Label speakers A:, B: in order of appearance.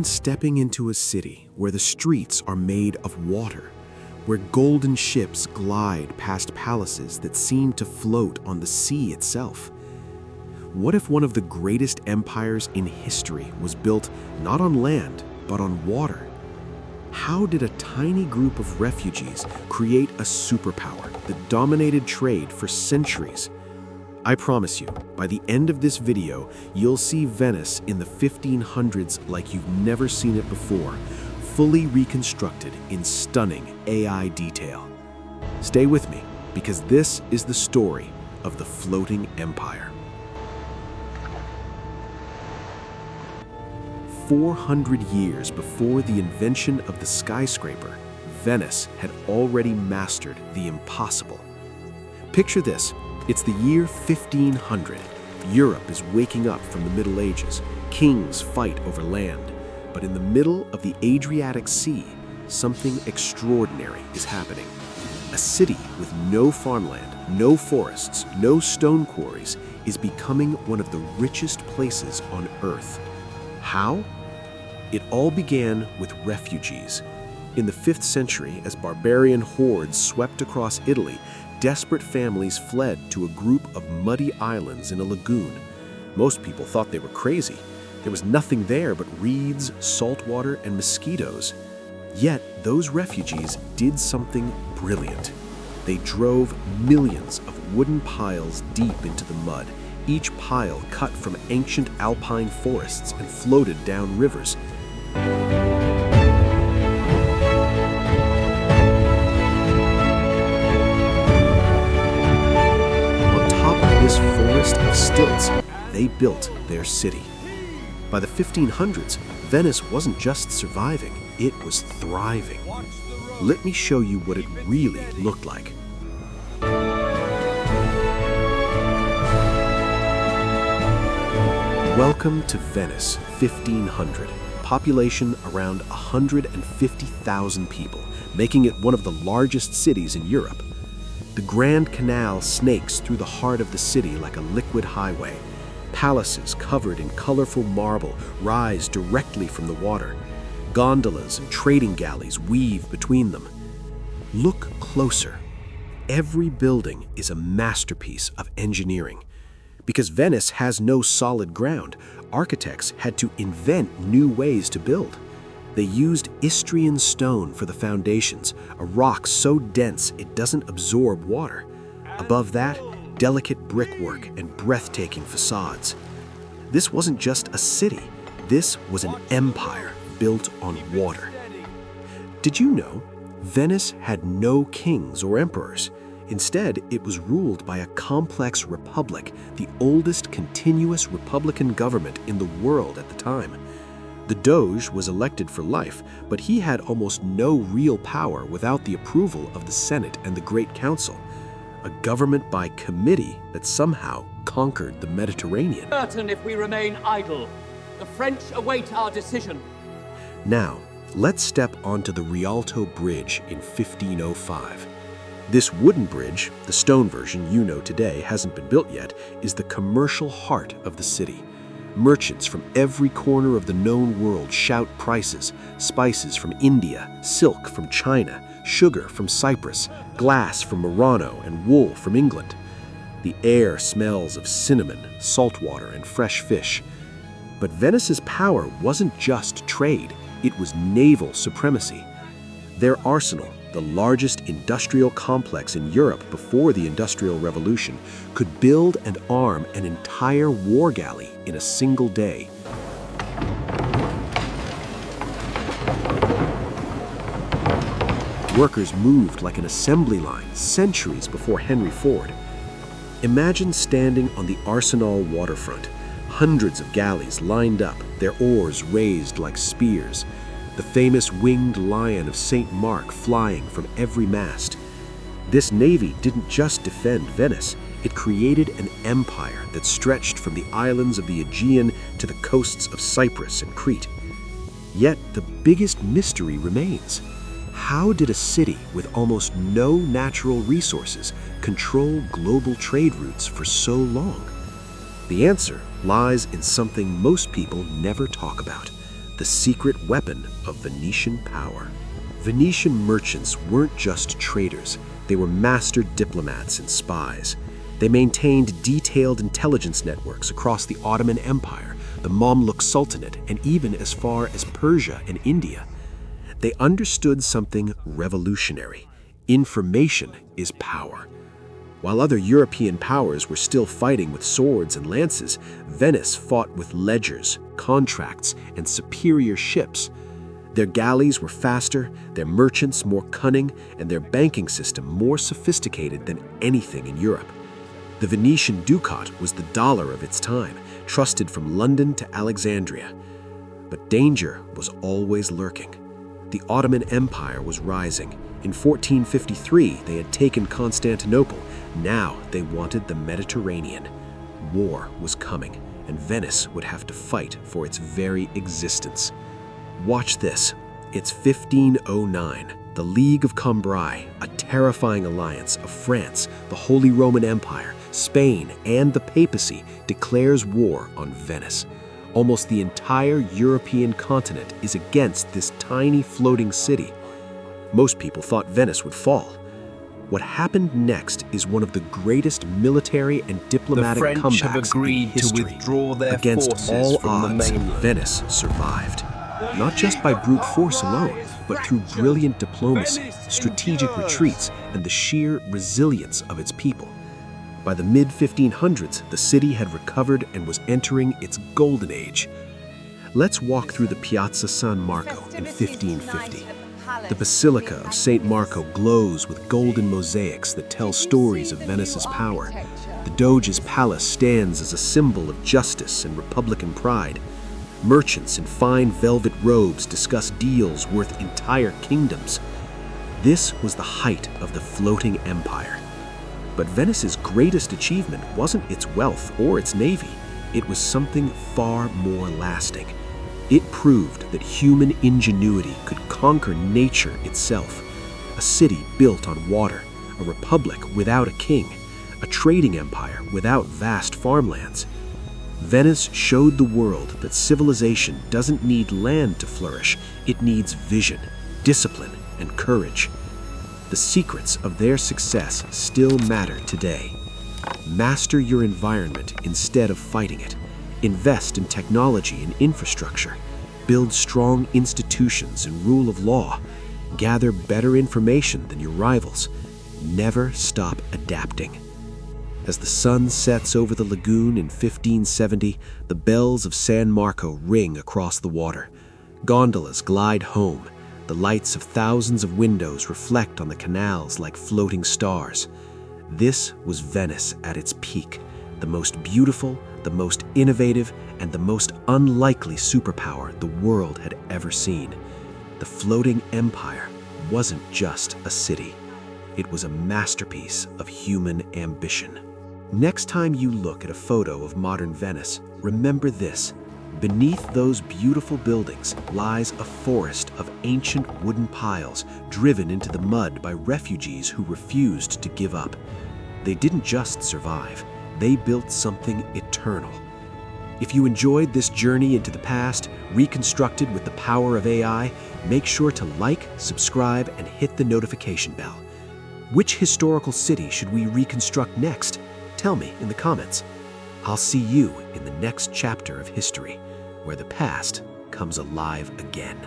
A: Imagine stepping into a city where the streets are made of water, where golden ships glide past palaces that seem to float on the sea itself. What if one of the greatest empires in history was built not on land, but on water? How did a tiny group of refugees create a superpower that dominated trade for centuries? I promise you, by the end of this video, you'll see Venice in the 1500s like you've never seen it before, fully reconstructed in stunning AI detail. Stay with me, because this is the story of the floating empire. 400 years before the invention of the skyscraper, Venice had already mastered the impossible. Picture this. It's the year 1500. Europe is waking up from the Middle Ages. Kings fight over land. But in the middle of the Adriatic Sea, something extraordinary is happening. A city with no farmland, no forests, no stone quarries is becoming one of the richest places on Earth. How? It all began with refugees. In the 5th century, as barbarian hordes swept across Italy, desperate families fled to a group of muddy islands in a lagoon. Most people thought they were crazy. There was nothing there but reeds, salt water, and mosquitoes. Yet, those refugees did something brilliant. They drove millions of wooden piles deep into the mud, each pile cut from ancient alpine forests and floated down rivers. This forest of stilts, they built their city. By the 1500s, Venice wasn't just surviving, it was thriving. Let me show you what it really looked like. Welcome to Venice, 1500. Population around 150,000 people, making it one of the largest cities in Europe. The Grand Canal snakes through the heart of the city like a liquid highway. Palaces covered in colorful marble rise directly from the water. Gondolas and trading galleys weave between them. Look closer. Every building is a masterpiece of engineering. Because Venice has no solid ground, architects had to invent new ways to build. They used Istrian stone for the foundations, a rock so dense it doesn't absorb water. Above that, delicate brickwork and breathtaking facades. This wasn't just a city, this was an empire built on water. Did you know Venice had no kings or emperors? Instead, it was ruled by a complex republic, the oldest continuous republican government in the world at the time. The Doge was elected for life, but he had almost no real power without the approval of the Senate and the Great Council, a government by committee that somehow conquered the Mediterranean.
B: Certain if we remain idle. The French await our decision.
A: Now, let's step onto the Rialto Bridge in 1505. This wooden bridge, the stone version you know today hasn't been built yet, is the commercial heart of the city. Merchants from every corner of the known world shout prices: spices from India, silk from China, sugar from Cyprus, glass from Murano, and wool from England. The air smells of cinnamon, salt water, and fresh fish. But Venice's power wasn't just trade, it was naval supremacy. Their arsenal, the largest industrial complex in Europe before the Industrial Revolution, could build and arm an entire war galley in a single day. Workers moved like an assembly line centuries before Henry Ford. Imagine standing on the Arsenale waterfront, hundreds of galleys lined up, their oars raised like spears. The famous winged lion of St. Mark flying from every mast. This navy didn't just defend Venice, it created an empire that stretched from the islands of the Aegean to the coasts of Cyprus and Crete. Yet the biggest mystery remains. How did a city with almost no natural resources control global trade routes for so long? The answer lies in something most people never talk about: the secret weapon of Venetian power. Venetian merchants weren't just traders, they were master diplomats and spies. They maintained detailed intelligence networks across the Ottoman Empire, the Mamluk Sultanate, and even as far as Persia and India. They understood something revolutionary. Information is power. While other European powers were still fighting with swords and lances, Venice fought with ledgers, contracts, and superior ships. Their galleys were faster, their merchants more cunning, and their banking system more sophisticated than anything in Europe. The Venetian ducat was the dollar of its time, trusted from London to Alexandria. But danger was always lurking. The Ottoman Empire was rising. In 1453, they had taken Constantinople. Now they wanted the Mediterranean. War was coming, and Venice would have to fight for its very existence. Watch this. It's 1509. The League of Cambrai, a terrifying alliance of France, the Holy Roman Empire, Spain, and the papacy, declares war on Venice. Almost the entire European continent is against this tiny floating city. Most people thought Venice would fall. What happened next is one of the greatest military and diplomatic
C: comebacks
A: comebacks
C: have agreed
A: in history.
C: to withdraw their
A: Against
C: forces
A: all
C: from
A: odds,
C: the mainland.
A: Venice survived. Not just by brute force alone, but through brilliant diplomacy, strategic retreats, and the sheer resilience of its people. By the mid-1500s, the city had recovered and was entering its golden age. Let's walk through the Piazza San Marco in 1550. The Basilica of St. Marco glows with golden mosaics that tell stories of Venice's power. The Doge's palace stands as a symbol of justice and republican pride. Merchants in fine velvet robes discuss deals worth entire kingdoms. This was the height of the floating empire. But Venice's greatest achievement wasn't its wealth or its navy. It was something far more lasting. It proved that human ingenuity could conquer nature itself. A city built on water, a republic without a king, a trading empire without vast farmlands. Venice showed the world that civilization doesn't need land to flourish, it needs vision, discipline, and courage. The secrets of their success still matter today. Master your environment instead of fighting it. Invest in technology and infrastructure. Build strong institutions and rule of law. Gather better information than your rivals. Never stop adapting. As the sun sets over the lagoon in 1570, the bells of San Marco ring across the water. Gondolas glide home. The lights of thousands of windows reflect on the canals like floating stars. This was Venice at its peak, the most beautiful, the most innovative, and the most unlikely superpower the world had ever seen. The floating empire wasn't just a city. It was a masterpiece of human ambition. Next time you look at a photo of modern Venice, remember this. Beneath those beautiful buildings lies a forest of ancient wooden piles driven into the mud by refugees who refused to give up. They didn't just survive, they built something eternal. If you enjoyed this journey into the past, reconstructed with the power of AI, make sure to like, subscribe, and hit the notification bell. Which historical city should we reconstruct next? Tell me in the comments. I'll see you in the next chapter of history, where the past comes alive again.